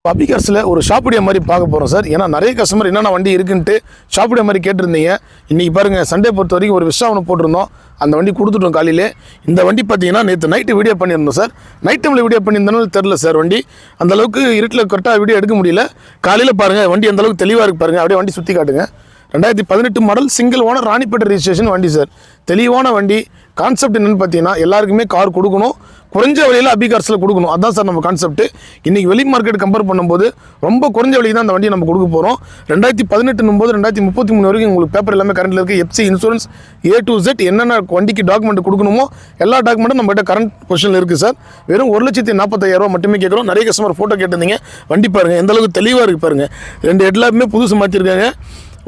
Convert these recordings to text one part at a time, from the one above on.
Puppy கார்ஸில் ஒரு ஷாப்புடைய மாதிரி பார்க்க போகிறோம் சார். ஏன்னா நிறைய கஸ்டமர் என்னென்ன வண்டி இருக்குன்ட்டு ஷாப்புடைய மாதிரி கேட்டிருந்தீங்க. இன்றைக்கி பாருங்கள், சண்டே பொறுத்த வரைக்கும் ஒரு விஷயம் ஒன்று போட்டிருந்தோம், அந்த வண்டி கொடுத்துட்டோம் காலையிலே. இந்த வண்டி பார்த்தீங்கன்னா நேற்று நைட்டு வீடியோ பண்ணியிருந்தோம் சார். நைட் டைமில் வீடியோ பண்ணியிருந்தாலும் தெரில சார். வண்டி அந்தளவுக்கு இருட்டில் கரெக்டாக வீடியோ எடுக்க முடியல. காலையில் பாருங்கள் வண்டி அந்தளவுக்கு தெளிவாக இருக்குது பாருங்கள். அப்படியே வண்டி சுற்றி காட்டுங்க. 2018 model single owner Ranipet registration வண்டி சார். தெளிவான வண்டி. கான்செப்ட் என்னென்னு பார்த்தீங்கன்னா எல்லாருக்குமே கார் கொடுக்கணும், குறைஞ்ச விலையில் அபி கார்ஸில் கொடுக்கணும். அதுதான் சார் நம்ம கான்செப்ட். இன்றைக்கி வெளி மார்க்கெட் கம்பேர் பண்ணும்போது ரொம்ப குறைஞ்ச விலைக்கு தான் அந்த வண்டியை நம்ம கொடுக்க போகிறோம். 2018 போது 2033 வரைக்கும் உங்களுக்கு பேப்பர் எல்லாமே கரண்ட்டில் இருக்குது. FC insurance A to Z என்னென்ன வண்டிக்கு டாக்குமெண்ட் கொடுக்கணுமோ எல்லா டாக்குமெண்ட்டும் நம்மகிட்ட கரண்ட் பொசிஷனில் இருக்குது சார். வெறும் 1,40,000 மட்டுமே கேட்குறோம். நிறைய கஸ்டமர் ஃபோட்டோ கேட்டிருந்தீங்க. வண்டி பாருங்கள் எந்த அளவுக்கு தெளிவாக இருக்குது பாருங்கள். 2 ஹெட்லாம்புமே புதுசு மாற்றிருக்காங்க.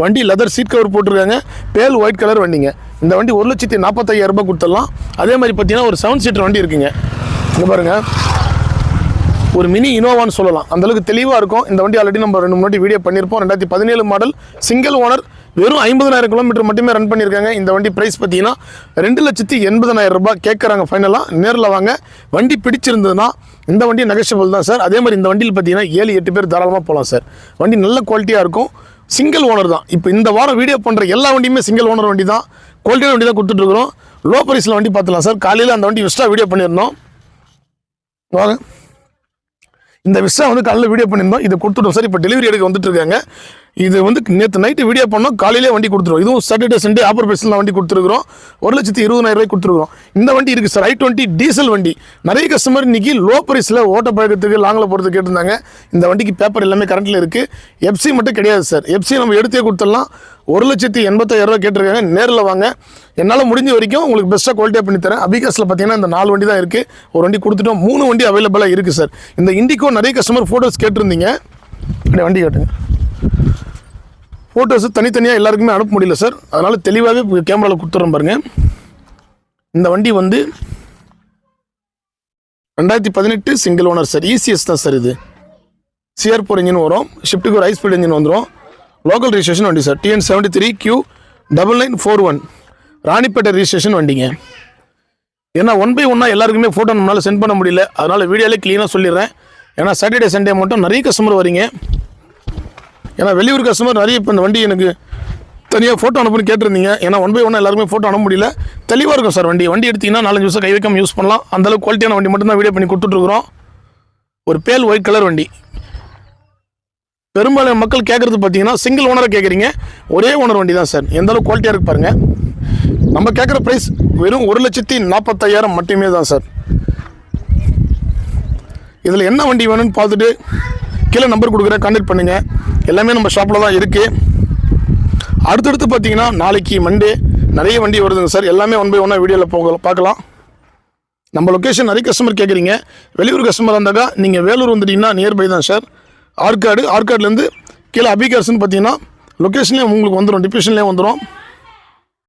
வண்டி லெதர் சீட் கவர் போட்டிருக்காங்க. பேல் ஒயிட் கலர் வண்டிங்க. இந்த வண்டி 1,40,000 கொடுத்துடலாம். அதே மாதிரி பார்த்தீங்கன்னா ஒரு 7 சீட்டர் வண்டி இருக்குங்க. இங்கே பாருங்கள், ஒரு மினி இனோவான்னு சொல்லலாம். அந்தளவுக்கு தெளிவாக இருக்கும். இந்த வண்டி ஆல்ரெடி நம்ம 2 முன்னாடி வீடியோ பண்ணியிருப்போம். 2017 மாடல் சிங்கிள் ஓனர், வெறும் 50,000 கிலோமீட்டர் மட்டுமே ரன் பண்ணியிருக்காங்க. இந்த வண்டி ப்ரைஸ் பார்த்தீங்கன்னா 2,80,000 கேட்குறாங்க ஃபைனலாக. நேரில் வாங்க. வண்டி பிடிச்சிருந்ததுன்னா இந்த வண்டி நெகஷியபிள் தான் சார். அதே மாதிரி இந்த வண்டியில் பார்த்தீங்கன்னா 7-8 பேர் தாராளமாக போகலாம் சார். வண்டி நல்ல குவாலிட்டியாக இருக்கும். சிங்கிள் ஓனர் தான். இப்போ இந்த வாரம் வீடியோ பண்ணுற எல்லா வண்டியுமே சிங்கிள் ஓனர் வண்டி தான். குவாலிட்டியான வண்டி தான் கொடுத்துட்ருக்குறோம். லோ ப்ரைஸில் வண்டி பார்த்துலாம் சார். காலையில் அந்த வண்டி எக்ஸ்ட்ரா வீடியோ பண்ணியிருந்தோம். வாங்க, இந்த விஷயம் வந்து காலையில் வீடியோ பண்ணியிருந்தோம். இதை கொடுத்துட்டோம் சார். இப்போ டெலிவரி எடுக்க வந்துட்டு இருக்காங்க. இது வந்து நேற்று நைட்டு வீடியோ பண்ணோம், காலையிலே வண்டி கொடுத்துருவோம். இதுவும் சாட்டர்டே சண்டே ஆஃபர் ப்ரைஸில் வண்டி கொடுத்துருக்குறோம். 1,20,000 கொடுத்துருக்குறோம். இந்த வண்டி இருக்குது சார், i20 டீசல் வண்டி. நிறைய கஸ்டமர் இன்றைக்கி லோ ப்ரைஸில் ஓட்ட பழக்கத்துக்கு லாங்கில் போகிறதுக்கு கேட்டிருந்தாங்க. இந்த வண்டிக்கு பேப்பர் எல்லாமே கரண்ட்டில் இருக்குது. எஃப்சி மட்டும் கிடையாது சார். எஃப்சி நம்ம எடுத்தே கொடுத்துடலாம். 1,80,000 கேட்டிருக்காங்க. நேரில் வாங்க. என்னால் முடிஞ்ச வரைக்கும் உங்களுக்கு பெஸ்ட்டாக குவாலிட்டியாக பண்ணித்தரேன். அபிகாஸில் பார்த்தீங்கன்னா இந்த 4 வண்டி தான் இருக்குது. ஒரு வண்டி கொடுத்துட்டோம். 3 வண்டி அவைலபிளாக இருக்குது சார். இந்த இண்டிகோ நிறைய கஸ்டமர் ஃபோட்டோஸ் கேட்டிருந்தீங்க. அப்படியே வண்டி காட்டுங்க. ஃபோட்டோஸு தனித்தனியாக எல்லாருக்குமே அனுப்ப முடியல சார். அதனால் தெளிவாகவே கேமராவில் கொடுத்துட்றோம் பாருங்கள். இந்த வண்டி வந்து 2018 சிங்கிள் ஓனர் சார். ECS தான் சார். இது CR4 இன்ஜின் வரும். ஷிஃப்ட்டுக்கு ஒரு ஹை ஸ்பீட் இன்ஜின் வந்துடும். லோக்கல் ரிஜிஸ்ட்ரேஷன் வண்டி சார். TN73Q9941 ராணிப்பேட்டை ரிஜிஸ்ட்ரேஷன் வண்டிங்க. ஏன்னா 1/1 எல்லாருக்குமே ஃபோட்டோ நம்மளால் சென்ட் பண்ண முடியல. அதனால் வீடியோலே க்ளீனாக சொல்லிடுறேன். ஏன்னா சாட்டர்டே சண்டே மட்டும் நிறைய கஸ்டமர் வரீங்க. ஏன்னா வெளியூர் கஸ்டமர் நிறைய இப்போ இந்த வண்டி எனக்கு தனியாக ஃபோட்டோ அனுப்புன்னு கேட்டிருந்தீங்க. ஏன்னா 1/1 எல்லாருமே ஃபோட்டோ அனுப்ப முடியல. தெளிவாக இருக்கும் சார் வண்டி. வண்டி எடுத்திங்கன்னா 4-5 வருஷம் கை வைக்காமல் யூஸ் பண்ணலாம். அந்தளவுக்கு குவாலிட்டியான வண்டி மட்டும் தான் வீடியோ பண்ணி கொடுத்துட்ருக்குறோம். ஒரு பேல் ஒயிட் கலர் வண்டி. பெரும்பாலான மக்கள் கேட்குறது பார்த்தீங்கன்னா சிங்கிள் ஓனரை கேட்குறீங்க. ஒரே ஓனர் வண்டி தான் சார். எந்த அளவுக்கு குவாலிட்டியாக இருக்குது பாருங்கள். நம்ம கேட்குற ப்ரைஸ் வெறும் 1,40,000 மட்டுமே தான் சார். இதில் என்ன வண்டி வேணும்னு பார்த்துட்டு கீழே நம்பர் கொடுக்குறேன், கான்டாக்ட் பண்ணுங்கள். எல்லாமே நம்ம ஷாப்பில் தான் இருக்குது. அடுத்தடுத்து பார்த்தீங்கன்னா நாளைக்கு மண்டே நிறைய வண்டி வருதுங்க சார். எல்லாமே 1/1 வீடியோவில் பார்க்கலாம். நம்ம லொக்கேஷன் நிறைய கஸ்டமர் கேட்குறீங்க. வெளியூர் கஸ்டமர் இருந்தாக்கா நீங்கள் வேலூர் வந்துட்டிங்கன்னா நியர்பை தான் சார். ஆற்காடுலேருந்து கீழே அபிகார்ஸ்ன்னு பார்த்தீங்கன்னா லொக்கேஷன்லேயே உங்களுக்கு வந்துடும், டிஸ்கிரிப்ஷன்லேயே வந்துடும்.